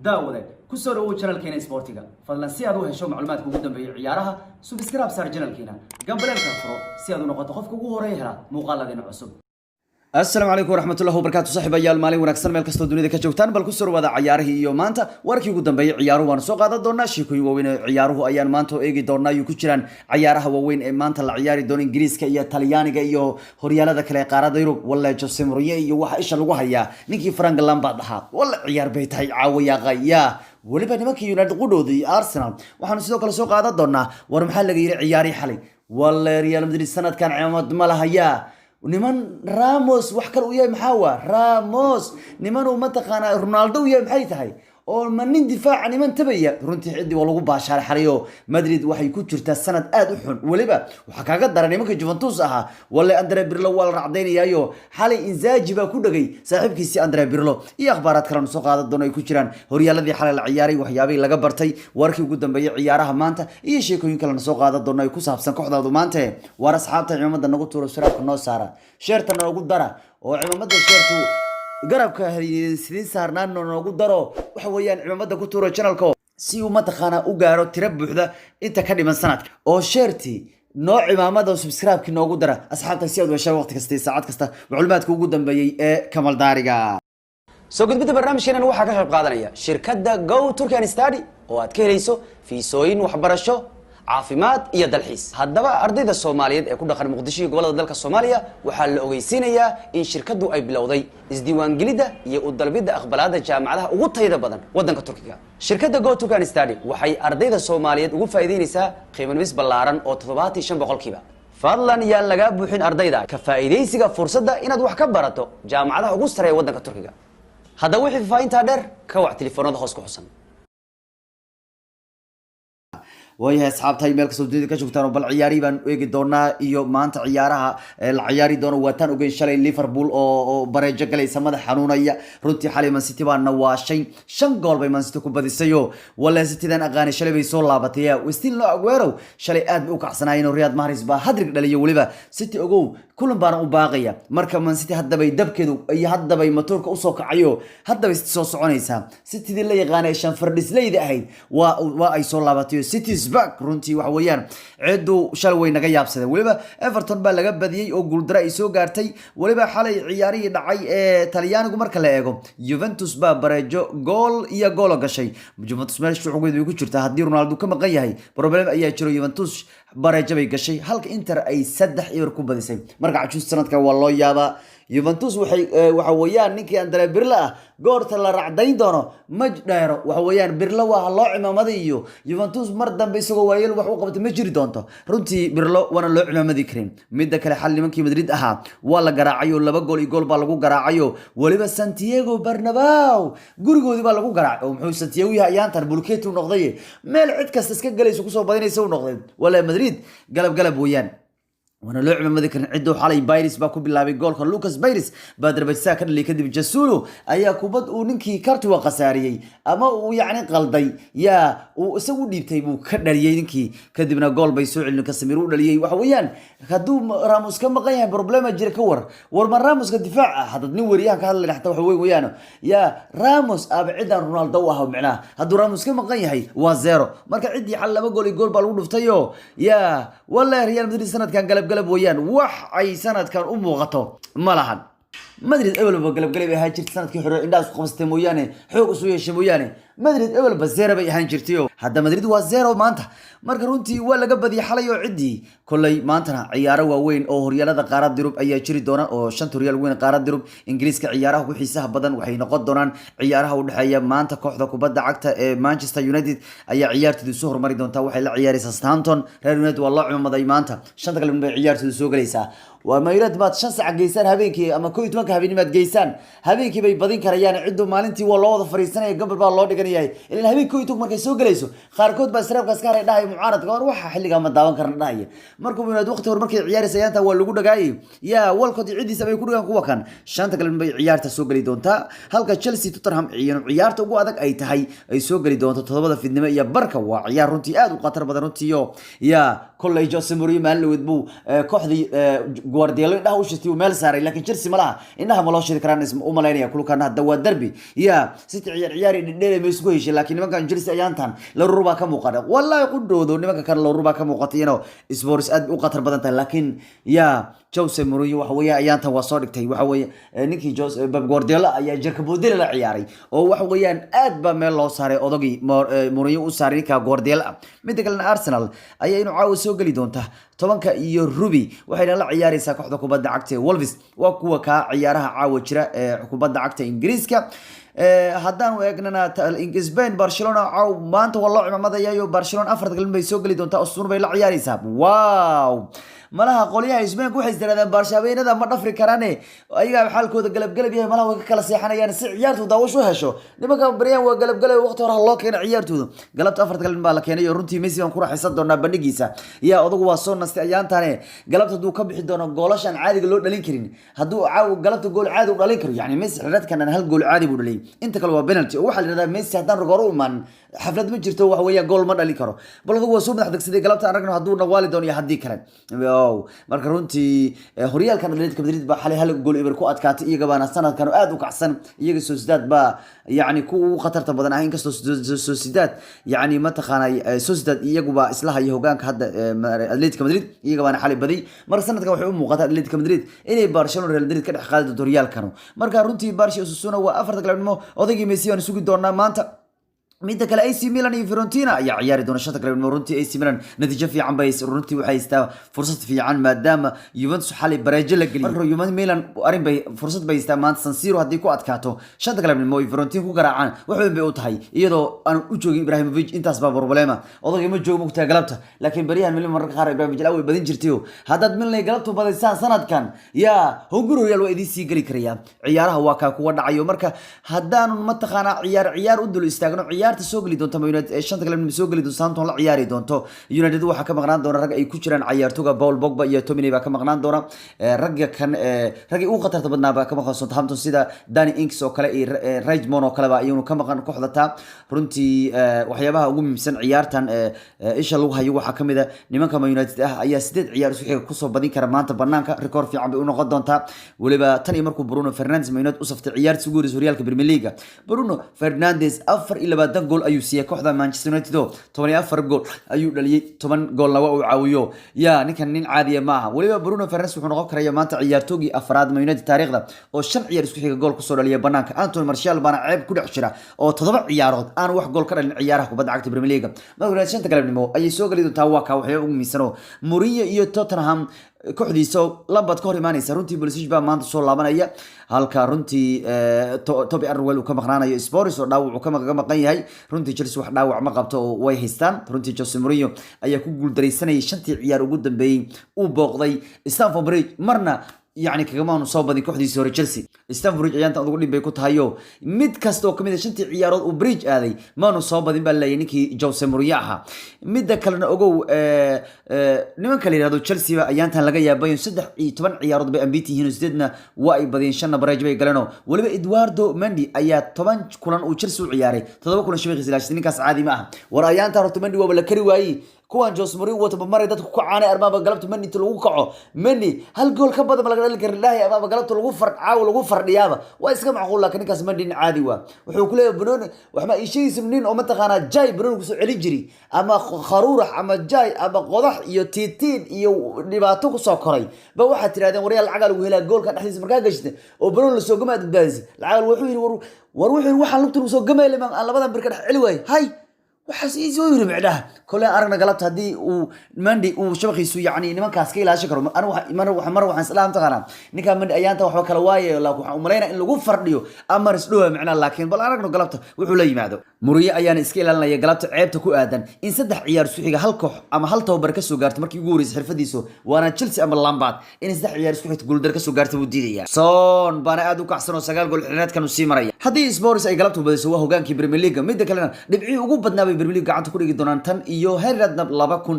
daawade ku soo dhawow channelkeena Sportiga fadlan si aad u hesho macluumaadka ugu dambeeya ciyaaraha subscribe saar channelkeena gambaleelka furo si aad u noqoto qofka ugu horeeya hela muuqaaladeena cusub السلام عليكم ورحمة الله وبركاته صاحب أيال مالي ونكسر ملك استوديو ذيك جوتان بل كسر وضع عياره يوم مانتا وركي قدام بيع عياره ونسوق هذا دورنا شيكوي وين عياره أيام مانتو إيجي دورنا يكشران عياره وين مانتا العيار دون إنجليز كيا تالياني كيا هريالا ذاك العقارة ديرو ولا جوسيم ريا يوح إيش الوها يا نيكي فرانك لامبادها ولا عيار بيت هاي عويا غيا ولبا نمكي يونايتد قدودي أرسنال وحنسيدو كلا سوق هذا دورنا ورمحل غير عياري حالي ولا ريال مدريد السنة كان عماد مالها يا ونمان راموس وحكر وياه محاوى راموس نمان ومتقنا رونالدو وياه محيتهاي oo manin difaac niman tabaya runtii xiddi waa lagu baashaar xariyo Madrid waxay ku jirtaa sanad aad u xun waliba waxa kaaga daran nimanka Juventus aha wala Andrea Pirlo wala racdeynayo xalay Inzaghi ba ku dhagay saaxiibkiisi Andrea Pirlo iyo akhbaarad kale soo qaadad doon ay ku jiraan horyaaladii xalay la ciyaaray waxyaabay laga bartay warkii ugu dambeeyay ciyaaraha maanta iyo sheekooyin kale soo qaadad doon ay ku saabsan kooxdaadu maanta war asxaabta ciidamada nagu tuuro siraadka noo saara sheerta nagu dara oo ciidamada sheertu garabka sidii saarnaan noogu daro waxa weeyaan ciidamada ku tuuro channelka si uu mataqaana u gaaro tiro buuxda inta ka dhiman sanadka oo sheerti nooc ciidamada subscribe-ki noogu dara asxaabta si aad u hesho waqti kasta saacad kasta macluumaadka ugu dambeeyay ee Kamal Daariga soo gudbida barnaamijkeena waxa ka qayb qaadanaya shirkadda Go Turkian Study oo aad ka helayso fiisooyin waxbarasho caafimaad iyo dalxiis haddaba ardayda Soomaaliyeed ee ku dhaqan Muqdisho iyo gobolada dalka Soomaaliya waxa la ogeysiinayaa in shirkadu ay bilowday isdiiwaangelida iyo u dalbida aqbalaadda jaamacadaha ugu tayada badan wadanka Turkiga shirkadda Go Turkian Study waxay ardayda Soomaaliyeed ugu faa'iideynaysaa qiimo dhimis ballaaran oo 75% fadlan yaan laga buuxin ardayda ka faa'iideysiga fursadda inaad wax ka barato jaamacadaha ugu sareeya wadanka Turkiga haddaba wixii faa'iinta dheer ka wac telefoonada hoos ku xusan ويا أصحاب تاي ملك سودية كشوفتان وبال عياري بان ويجي دونا إيو مانت عيارها العياري دونا واتان وجين شالي ليفربول أو بريجا قلي سماد حنونا يا رنتي حالي من سيتي بان نواشين شن قول بي من سيتي كوبادي سيو ولا سيتي دان أغاني شالي بيسول لابتيا وستيل لو أغويرو شالي آد بيوقع سنايين ورياض مهرس با هدرق دالي وليبا سيتي أغو كلهم بارن باقية مركا من سيتي هدا بي دب كدو أي هدا بي ماتورك أصوك عيو هدا بي سوس عنيسا سيتي دي اللي غاني شان فردس لي دي أهيد وأي سول لابتيو سيتي باك runtii waxa weeyaan ciidu shal way naga yaabsaday waliba Everton baa laga badiyay oo guul dara ay soo gaartay waliba xalay ciyaarihii dhacay ee Talyaanigu marka la eego Juventus baa bareejo gool iyo gool gashay Juventus meesha xuquuqdeedu ku jirta hadii Ronaldo ka maqan yahay problem ayaa jiro Juventus bareejo bay gashay halka Inter ay 3-0 ku badisay marka cajus sanadka waa loo yaaba Juventus waxa weeyaan ninkii Andrea Pirlo goorta la racdayn doono maj dheero waxa weeyaan Pirlo waa loo cimaamaday iyo Juventus mar dambe isagoo waayeel wax uu qabtay ma jiri doonto runtii Pirlo wana loo cimaamaday karin mid kale xal nimankii Madrid ahaa waa la garaacay oo 2 gool iyo gool baa lagu garaacay waliba Santiago Bernabeu gurigoodii baa lagu garaacay oo muxuu Santiago yahay ayaantan bulkeet u noqday meel cid kasta iska galayso ku soo badinaysa u noqday wala Madrid galab weeyaan وانا لو عمامدي كان عدو حالي بايرس با ku bilaabay goolka Lucas Bayres badar bajsa ka dhali kadib Jasulo ayaa kubad uu ninkii kartu waa qasaariyay ama uu yaani qalday ya uu isagu dhiibtay buu ka dhaliyay ninkii kadibna gool bay soo celin ka Samir u dhaliyay waxa weeyaan haduu Ramos ka maqan yahay problema jira ka war ma Ramos ka difaac hadad nin wariyaha ka hadlay xataa waxa weeyaan ya Ramos abcidan Ronaldo waxa macnaa haduu Ramos ka maqan yahay waa 0 marka cidii xal 2 gool iyo gool baa lagu dhuftayo ya wallahi Real Madrid sanadkan galab ويان وح أي سنة كان وقته ملحن مدريد أول بقلب هاي جرت سنة كحر إنداس قمصت مويانه حقوق سوية شمويانه مدريد أول بزيرة بيهان جرتيو هذا مدريد وزيرة ومانته مركرونتي ولا قبضي حلي وعدي كلي مانتنا عياره وين أو ريال هذا قارات دروب أي شري دونا أو شنت ريال وين قارات دروب إنجليز كعياره وحيسها بدن وحي نقد دونان عياره ودحيا مانتا كوحدة كبدا عكتا مانشستر يونايتد أي عيار تدو سهر مري دون توحي لعيار ساوثهامبتون ريال يونايتد والله عمم ضي مانتا شنت قلب عيار تدو سوق ليسا وما يرد ما تشنس عجيسان هبينكي أما كويت مك هبيني ما تجيسان هبينكي بيبادين كريان عدو مالنتي والله وضع فريسان قبل بقى الله دقنياي إلين هبين كويت مك يسوق ليسو خاركود بس راب كسكار ده معارض كمان روح حل جام الدوام كرنا ده مركب من الوقت ورمرك عيار سيانتا ولا جودا جاي يا والكود عدي سبي كله كان كان شانت قلب عيار تسوق لي دونتا هل كتشيلسي تطرهم عيار تقوى هذاك أي تهاي أي سوق لي دونتا تطبق في النماء يا بركة وعيار رنتي آد وقطر بدر رنتي يا كل يجوس مريم هل ودبو كحدي جوارديولا ده وش تيو مال ساري لكن تشيلسي ملها innaha ma loo shidi karaan isma u malaynaya kulkan hadda waa derbi ya city ciyaari dhidheele ma isku heshay laakiin nimankan Chelsea ayaantan la ruba ka muuqada wallahi qudoodo nimanka kan la ruba ka muuqatayno Spurs aad u qatar badan tahay laakiin ya Jose Mourinho waxa weeye ayaantan waa soo dhigtay waxa weeye ninkii Pep Guardiola ayaa jirka boodil la ciyaaray oo waxa weeyaan aad ba meel loo saaray odagii Mourinho u saaray ka Guardiola mid kale Arsenal ayaa inuu caawa soo gali doonta tobanka iyo Ruby waxayna la ciyaaraysaa kooxda kubadda cagta Wolves waa kuwa ka ciyaaraha caawa jira kubadda cagta Ingiriiska haddaan u eegnana Spain Barcelona caaw maanta waa loo cimaamadayo Barcelona afarta galin bay soo gali doontaa Osasuna bay la ciyaaraysaa wow malaha qoliyaha Spain waxay isdaraadaan Barcelona ma dhafri karaan ayaga xalkooda galab yahay malaha way ka kala seexanayaan si ciyaartu daawasho hesho nimanka Brian waa galab waqti hore loo keenay ciyaartooda galabta afarta galin baa la keenay runtii Messi aan ku raaxaysan doonaa bandhigiisa yaa odagu waa soo nastay ayaantaane galabta duu ka bixi doono goolashan caadiga loo dhalin karin haduu caaw galabta gool caadi u dhalin karo yani Messi xiradkan hal gool caadi buu dhalay inta kale waa penalty oo waxa la yiraahdaa Messi haddaan rogoor u iman xaflad ma jirto wax weeyaa gool ma dhali karo bal odagu waa soo madax degsaday galabta aragno haduu nawaali doono iyo hadii kale marka runtii horyaalkan Atletico Madrid ba xalay hal gool ibar ku adkaatay iyaga baana sanadkan aad u kacsan iyaga Sociedad ba yani ku khatarta badan ah inkastoo Sociedad yani ma taqaanay Sociedad iyagu ba isla hayo hogaanka hadda Atletico Madrid iyaga baana xalay baday marka sanadkan waxay u muuqataa Atletico Madrid inay Barcelona Real Madrid ka dhex qaadi doonto horyaalkan marka runtii Barca Osasuna waa afarta galabnimo odagii Messi aan sugi doonaa maanta mid kale AC Milan iyo Fiorentina ayaa ciyaari doona shanta galabnimo runtii AC Milan natiijo fiican bay runtii waxay haystaa fursad fiican maadaama Juventus xalay bareejo la geliyay marka Juventus Milan arin bay fursad bay haystaa maanta San Siro hadii ku adkaato shanta galabnimo iyo Fiorentina ku garaacaan wax weyn bay u tahay iyadoo aan u joogin Ibrahimovic intaas baa problema odagay ma joogo mugtaa galabta laakiin bariyahan Milan marka qaar Ibrahimovic la way badin jirtay hadad Milan galabtu badaysan sanadkan ya Hungary Royal waa idin sii gali karaya ciyaaraha waa ka kuwa dhacayo marka hadaan ma taqaana ciyaar u dul istaagno soo gali doonto United shanta galabnimo soo gali doonto Southampton la ciyaari doonto United waxa ka maqnaan doona rag ay ku jiraan ciyaartoyga Paul Pogba iyo Tomine ba ka maqnaan doona ragga kan ragga ugu khatarta badnaa ba ka maqan Southampton sida Danny Ings oo kale iyo Redmond oo kale ba ayuu ka maqan kooxda ta runtii waxyaabaha ugu muhiimsan ciyaartan isha lagu hayo waxa kamid ah nimanka United ayaa 8 ciyaar isku xiga ku soo badin kara maanta banaanka record fiican bay u noqon doontaa waliba tan iyo markuu Bruno Fernandes United u saftay ciyaarta ugu horeysay horyaalka Premier League Bruno Fernandes 24 gool ayuu siiyay kooxda Manchester United 14 gool ayuu dhaliyay 10 goolna waa uu caawiyo ya ninkan nin caadi ma aha waliba Bruno Fernandes wuxuu noqon karaa maanta ciyaartoogii afraad Man United taariikhda oo 5 ciyaar isku xiga gool ku soo dhaliyay banaanka Anthony Martial baana ceeb ku dhex jira oo 7 ciyaarood aan wax gool ka dhalin ciyaaraha kubadda cagta Premier League marka shanta galabnimo ayay soo gali doontaa waa ka waxay ugu miisano Mourinho iyo Tottenham kooxdiisa Lampard ka hor imaanaysa runtii Pulisic baa maanta soo laabanaya halka runtii Toby Alderweireld uu ka maqnaanayo Spurs oo dhaawac uu ka maqan yahay runtii Chelsea wax dhaawac ma qabto oo way haystaan runtii Jose Mourinho ayaa ku guuldareysanayay shantii ciyaar ugu dambeeyay uu booqday Stamford Bridge marna يعني كمان soo badin kooxdiisa hore Chelsea Stamford Bridge ayaanta ugu dhibay ku tahayo mid kasto kamid ah shantii ciyaarood oo Bridge aaday maanu soo badin baa leeyahay ninkii Jose Mourinho aha mid kalena ogow nimanka la yiraahdo Chelsea ba ayaantan laga yaabay 13 ciyaarood bay ambiti yihiin sideedna waa ay badiyeen shan baraj bay galano waliba Eduardo Mendy ayaa 10 kulan uu Chelsea u ciyaaray 7 kulan shabeeqiisa ilaashay ninkaas caadi ma aha war ayaanta horta Mendy waa la kari waayay kuwan Jose Mourinho wata maray dadku ku caanay arbaaba galabta Mendy lagu kaco Mendy hal gool ka badan laga dhalin karo ilaahay arbaaba galabta lagu fardhiyaaba waa iska macquul laakiin ninkaas Mendy caadi waa wuxuu ku leeyahay Bruno wax ma isheeyay nin oo ma taqaana Jay Bruno ku soo celin jiri ama kharuurax ama Jay ama qodax iyo tiitiin iyo dhibaato ku soo koray ba waxa tiraadeen wariyal lacag lagu helaa goolka dhaxdiisa markaa gashtay oo Bruno la soo gamaad baasi lacag wuxuu yiri wuxuu waxa lugtu soo gameeyay labadan bir ka dhax celi way hay waxaas isoo yiri macnaha kale aragna galabta hadii uu Mendy uu shabaqiisu yaani nimankaas ka ilaashan karo mar waxaan islaam taqaana ninka Mendy ayaanta waxba kala waaye laakiin waxaan u maleynaa in lagu fardhiyo ama isdhow macnaha laakiin bal aragno galabta wuxuu la yimaado Mourinho ayaana iska ilaalinaya galabta ceebta ku aadan in 3 ciyaar isku xiga hal koox ama hal tababar ka soo gaarto markii ugu horeysay xirfadiisu waana Chelsea ama Lampard in 3 ciyaar isku xigta gool dar ka soo gaarto uu diidaya Son baana aad u kacsan oo 9 gool xiriirkan uu sii maraya hadii Spurs ay galabta badayso waa hogaankii Premier League mid kalena dhibci ugu badnaa Premier League gacanta ku dhigi doonaan tan iyo heeradna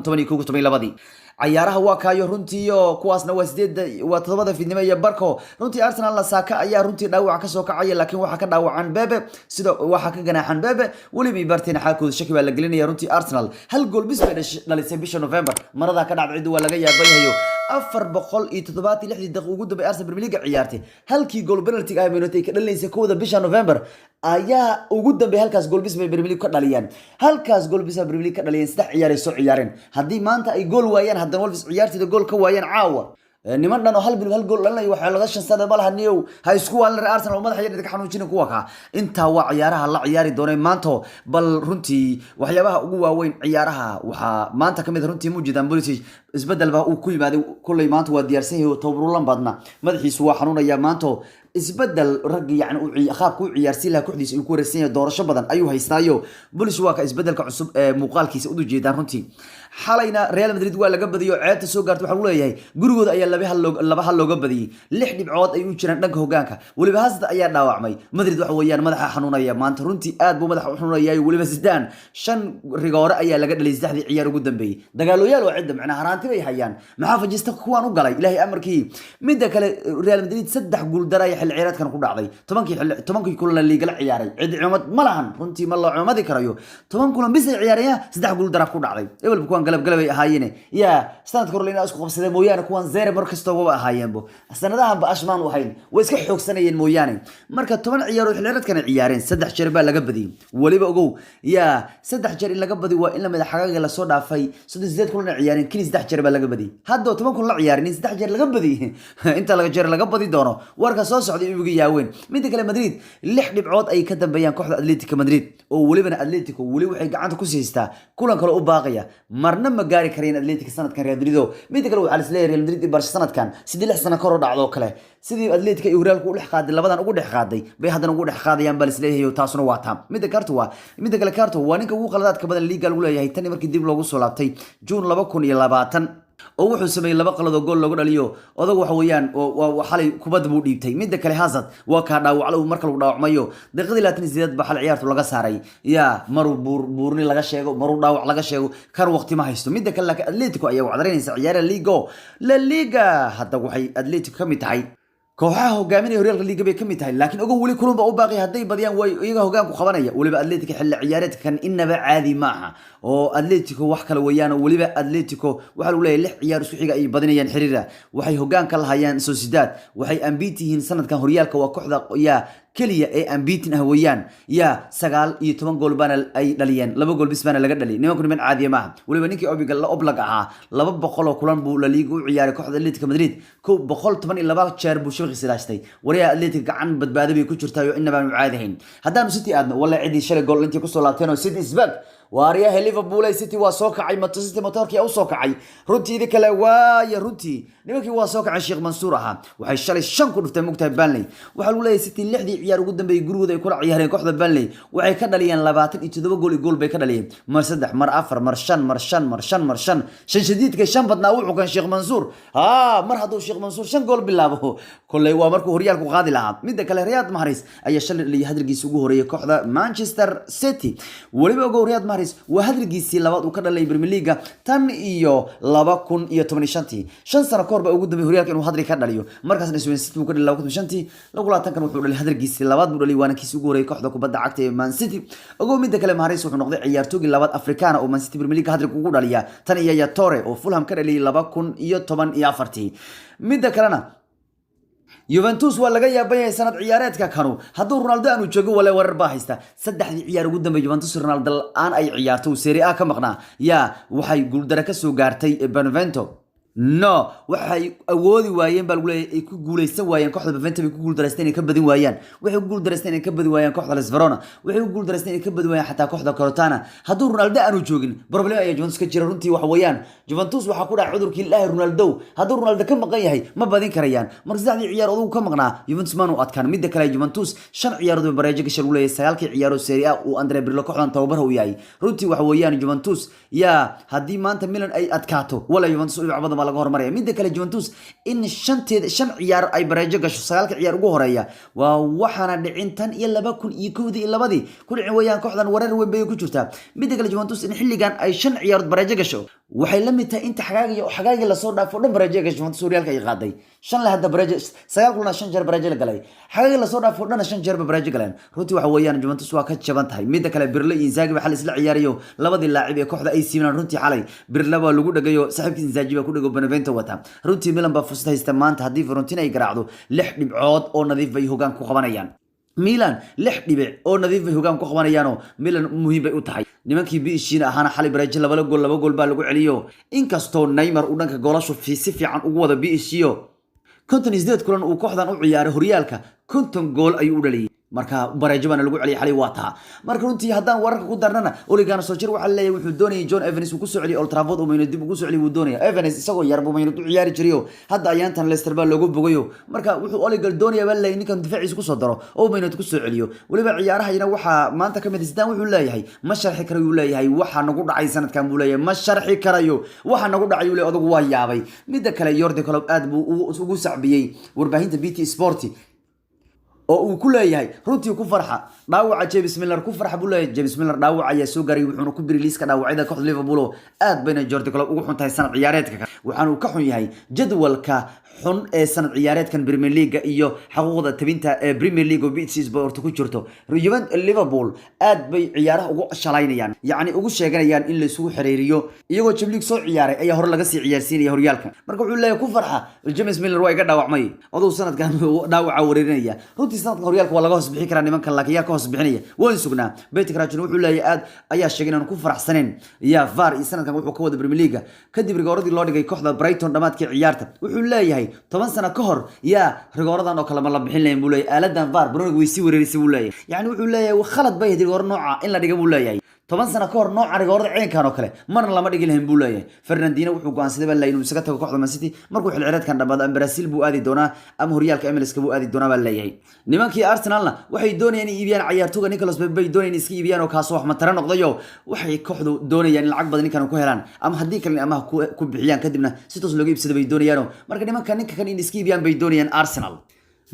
2012 ciyaaraha waa kaayo runtii oo kuwaasna waa 7 fiidnimo iyo barko runtii Arsenal la saaka ayaa runtii dhaawac ka soo kacay laakiin waxa ka dhaawacan Bebe sida waxa ka ganaaxan Bebe waliba barteen xaalkooda shaki baa la gelinaya runtii Arsenal hal gool bis bay dhalisay bisha November marada ka dhacday waa laga yaabayayo afar boqol iyo toddobaatan iyo lixdii daqiiqo ugu dambeeyay Arsenal Premier League ciyaartay halkii gool penalty ay United ka dhaleysay kooda bisha November ayaa ugu dambeeyay halkaas gool bis bay Premier League ka dhaliyaan halkaas gool bis Premier League ka dhaliyeen saddex ciyaar ay soo ciyaareen haddii maanta ay gool waayaan haddana Wolves ciyaartida gool ka waayaan caawa niman dhan oo hal bil hal gool dhalanayo waxa laga shan sanad malaha niyow ha isku waalin Arsenal oo madaxa yar ka xanuujin kuwa ka inta waa ciyaaraha la ciyaari doonay maanta bal runtii waxyaabaha ugu waaweyn ciyaaraha waxa maanta kamid runtii muujidaan Pulisic isbedel baa uu ku yimaaday kulay maanta waa diyaarsan yahay tababarulan badna madaxiisu waa xanuunaya maanta isbedel rag yani uu qaabku ciyaarsiin laha kooxdiisa uu ku wareegsan yahay doorasho badan ayuu haystaayo Pulisic waa ka isbedelka cusub ee muuqaalkiisa u jeedaan runtii xalayna Real Madrid waa laga badiyo ceebta soo gaartay waxa uu leeyahay gurigooda ayaa laba hal looga badiyay 6 dhibcood ay u jiraan dhanka hogaanka waliba Hazard ayaa dhaawacmay Madrid waxa weeyaan madaxa xanuunaya maanta runtii aad buu madaxa u xanuunayay waliba Zidane 5 rigoore ayaa laga dhalay saddexdii ciyaar ugu dambeeyay dagaalooyaal oo cid macna haraanti bay hayaan maxaa fajista kuwan u galay ilaahay amarkii midda kale Real Madrid 3 gool daray xil ciyaareedkan ku dhacday 10kii kulan liiga la ciyaaray cid ciimad ma lahan runtii ma la ciimadi karayo 10 kulan bis ciyaaraya 3 gool dara ku dhacday ebel kuwan galab ay ahaayeen ya sanadka hore leena isku qabsadeen mooyaane kuwan zeere mar kasta uga ahaayeenbo sanadahan ba ashmaan u hayn way iska xoogsanayeen mooyaane marka 10 ciyaarood xilreedkan ciyaareen 3 jeer baa laga badiyay waliba ogow ya 3 jeer in laga badi waa in la madaxaaga la soo dhaafay 38 kulan ciyaareen kaliya 3 jeer baa laga badiyay hadda 10 kulan la ciyaareen 3 jeer laga badiyay inta laga jeer laga badi doono warka soo socday ugu yaaween mid kale Madrid 6 dhibcood ay ka dambeeyaan kooxda Atletico Madrid oo waliba Atletico wali waxay gacanta ku siistaa kulan kale u baaqaya marna ma gaari kareen Atletico sanadkan Real Madrid mid kale waxa la isleeyahay Real Madrid Barca sanadkan 6 sano ka hor dhacdo kale sidii Atletico iyo Real ku dhex qaaday labadan ugu dhex qaaday bay haddana ugu dhex qaadayaan bal isleeyahay taasuna waa taam mid kale karto waa ninka ugu qaladaadka badan liiga lagu leeyahay tan markii dib loogu soo laabtay June 2020 oo wuxuu sameeyay laba qalad oo gool lagu dhaliyo odag waxa weeyaan oo xalay kubad buu dhiibtay mid kale Hazard waa ka dhaawac marka lagu dhaawacmayo daqiiqadii 28 ba xal ciyaartu laga saaray ya maru buurni laga sheego maru dhaawac laga sheego kan waqti ma haysto mid kale laakiin Atletico ayaa wacdareynaysa ciyaaraha La Liga hadda waxay Atletico ka mid tahay kooxaha hogaaminaya Real Liga bay kamid tahay laakiin ugu wali kulun ba u baaqay haday badiyaan way iyaga hogaan ku qabanaya waliba Atletico xilli ciyaareedkan inaba caadi maaha oo Atletico wax kale weeyaan waliba Atletico waxa uu leeyahay 6 ciyaar isku xiga ay badinayaan xiriira waxay hogaan ka lahayaan Sociedad waxay ambitiyihiin sanadkan horyaalka waa kooxda ya kaliya ee ambitin ah weeyaan ya 19 gool bana ay dhaliyeen 2 gool bis bana laga dhaliyay nimanku niman caadi ma waliba ninkii oblag ahaa 200 oo kulan buu La Liga u ciyaaray kooxda Atletico Madrid 112 jeer buu shaqo silaastay wariya Atletico gacan badbaado bay ku jirtaa oo inaba aan caadihayn haddaanu City aadna wala cidi shalay gool intii ku soo laabteen oo City isbag واريا ليفربول سيتي وسوكعي مانشستر موتوركي او سوكعي runtii idin kale waaya runtii nimankii waa sookacay Sheikh Mansour aha waxay shalay 5 ku dhuftay mugtay Burnley waxa uu leeyahay City 6 ciyaar ugu dambeeyay gurigooda ay kula ciyaareen kooxda Burnley waxay ka dhaliyeen 27 gool bay ka dhaliyeen mar 3 mar 4 mar 5 shan shadiidka 5 badnaa wuxuu kan Sheikh Mansour mar haduu Sheikh Mansour 5 gool bilaabo kulay waa markuu horyaalku qaadi lahaa mid kale Riyad Mahrez ayaa shalay hadalkiisa ugu horeeyay kooxda Manchester City waliba ugu Riyad Mahrez waa hadalkiisii labaad uu ka dhalay Premier League tan iyo 2015 5 sano ka hor ba ugu dambeeyay horyaalka inuu hadri ka dhaliyo markaasna City uu ka dhalay 2015 kan wuxuu dhalay hadalkiisii labaad buu dhalay waana kiisii ugu horeeyay kooxda kubadda cagta ee Man City ugu mid kale Mahrez wuxuu noqday ciyaartoygii labaad Afrikaan oo Man City Premier League hadri ugu dhaliya tan iyo Yaya Toure oo Fulham ka dhalay 2014 mid kalena Juventus waa laga yaabay sanad ciyaareedka kanu haduu Ronaldo aanu joogo wala warar baa haysta saddexdii ciyaar ugu dambeeyay Juventus Ronaldo aan ay ciyaarto Serie A ka maqnaa ya waxay guul dara ka soo gaartay Benevento no waxay awoodi waayeen bal ay ku guuleysan waayeen kooxda Benevento ay ku guul dareysteen ka badin waayeen waxay ku guul dareysteen ka badin waayeen kooxda Las Verona waxay ku guul dareysteen ka badin waayeen xataa kooxda Crotona haduu Ronaldo aanu joogin problem ay Juventus ka jira runtii wax weeyaan Juventus waxa ku dhacay cudurkii Ilaahay Ronaldo haduu Ronaldo ka maqan yahay ma badin karayaan marka saddexdii ciyaar oo ka maqnaa Juventus maanu adkaan mid kale Juventus 5 ciyaarood oo bareejo gashay uu leeyahay 9 ciyaar oo Serie A uu Andrea Pirlo kooxdan tababar u yahay runtii wax weeyaan Juventus ya hadii maanta Milan ay adkaato wala Juventus u cibada laga hormaraya mid kale Juventus in 5 ciyaar ay bareejo gasho 9 ciyaar ugu horeeya waa waxana dhicin tan iyo 2002 ku dhicin weeyaan kooxdan warar weyn bay ku jirtaa mid kale Juventus in xilligan ay 5 ciyaar bareejo gasho waxay la mid tahay inta xagaaga la soo dhaafo dhan bareejo gasho Juventus horyaalka ay qaaday 5 la hadda bareejo 9 kulna 5 jeer bareejo la galay xagaaga la soo dhaafo dhan 5 jeer bareejo galeen runtii waxa weeyaan Juventus waa ka jaban tahay mid kale Pirlo iyo Inzaghi waxa la isla ciyaariyo labadii laacib ee kooxda AC Milan runtii xalay Pirlo waa lagu dhagayo saaxiibkiisa Inzaghi baa ku dhago Benevento wata runtii Milan baa fursad haysta maanta haddii Fiorentina ay garaacdo 6 dhibcood oo nadiif ay hogaan ku qabanayaan Milan 6 dhibic oo nadiif ay hogaan ku qabanayaano Milan muhiim bay u tahay nimankii biishiina ahana xali Brazil laba gool baa lagu celiyo inkastoo Neymar uu dhanka goolasho si fiican ugu wada biishiyo konton isdeed kulan uu kooxdan u ciyaaray horyaalka konton gool ayuu u dhaliyay marka Brazil bana lagu celiyay xali waata marka runtii haddaan wararka ku darnana Ole Gunnar Solskjaer waxa leeyahay wuxuu doonayay John Evans uu ku soo celiyo Old Trafford oo mayna dib ugu soo celiyo doonaya Evans isagoo yar buu mayna u ciyaari jiriyo hadda ayaantan Leicester baa loogu bogayo marka wuxuu Ole Gunnar doonaya baa leeyahay ninkan difaaciisa ku soo daro oo mayna ku soo celiyo waliba ciyaarahayna waxa maanta kamid isdaan wuxuu leeyahay ma sharxi karayo uu leeyahay waxa nagu dhacay sanadkan buu leeyahay ma sharxi karayo waxa nagu dhacay uu leeyahay odagu waa yaabay mid kale Jordi Klopp aad buu ugu sacbiyay warbaahinta BT Sport oo uu ku leeyahay runtii ku farxa dhaawaca James Milner ku farxa buu leeyahay James Milner dhaawac ayaa soo garay wuxuuna ku biri liiska dhaawacyada kooxda Liverpool aad bayna Jordi Klopp ugu xuntahay sanad ciyaareedka waxaanu ka xun yahay jadwalka xun ee sanad ciyaareedkan Premier League iyo xuquuqda tabinta ee Premier League oo BT Sport ku jirto Liverpool aad bay ciyaaraha ugu shalaynayaan yacni ugu sheeganayaan in la isugu xiriiriyo iyagoo Champions League soo ciyaaray ayaa hore laga sii ciyaarsiinaya horyaalka marka wuxuu leeyahay ku farxa James Milner waa iga dhaawacmay adoo sanadkan dhaawaca wareerinaya runtii sanadka horyaalka waa laga hoos bixi karaa nimanka laakiin yaa ka hoos bixinaya waan sugnaa Peter Crouch wuxuu leeyahay aad ayaa sheegay inaan ku faraxsaneen ya VAR iyo sanadkan wuxuu ka wada Premier League kadib rigooradii loo dhigay kooxda Brighton dhamaadkii ciyaarta wuxuu leeyahay 10 sano ka hor yaa rigooradan oo kale ma la bixin lahayn buu leeyahay aaladan VAR Bruno way si wareerisay buu leeyahay yani wuxuu leeyahay khalad bay rigoor nooca in la dhigo buu leeyahay 10 sano ka hor nooca rigoorada ciidankan oo kale marna lama dhigi lahayn buu leeyahay Fernandinho wuxuu go'aansaday baa inuu isaga tago kooxda Man City markuu xil ciyaareedkan dhammaado Brazil buu aadi doonaa ama horyaalka MLS ka buu aadi doonaa baa leeyahay nimankii Arsenalna waxay doonayaan in iibiyaan ciyaartooyga Nicolas Pepe bay doonayaan iska iibiyaan oo kaas wax ma tara noqdayo waxay kooxdu doonayaan in lacag badan ninkan ku helaan ama haddii kale ama ku bixiyaan kadibna si toos looga iibsado bay doonayaan marka nimanka ninka kan in iska iibiyaan bay doonayaan Arsenal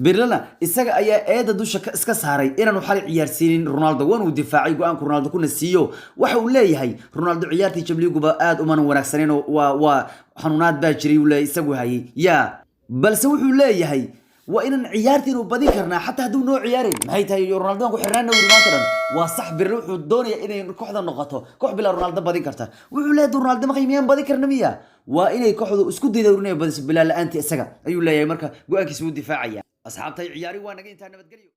Birlana isaga ayaa eeda dusha iska saaray inaanu xal ciyaarsiinin Ronaldo waanu difaacay go'aanka Ronaldo kuna siiyo waxa uu leeyahay Ronaldo ciyaartii Champions League aad uma wanaagsaneen waa xanuunaad baa jiray uu leeyahay isagu hayay balse wuxuu leeyahay waa inaan ciyaartii inuu badin karnaa xataa hadduu noo ciyaarin maxay tahay Ronaldo ku xirnaana uu maanta dhan waa sax Birlo wuxuu doonayaa inay kooxda noqoto koox bila Ronaldo badin karta wuxuu leeyahay Ronaldo ma qiimiyaan badin karna miya waa inay kooxdu isku daydo inay badiso bilaa la'aantii isaga ayuu leeyahay marka go'aankiisa uu difaacaya asxaabtay ciyaari waa naga inta nabadgelyo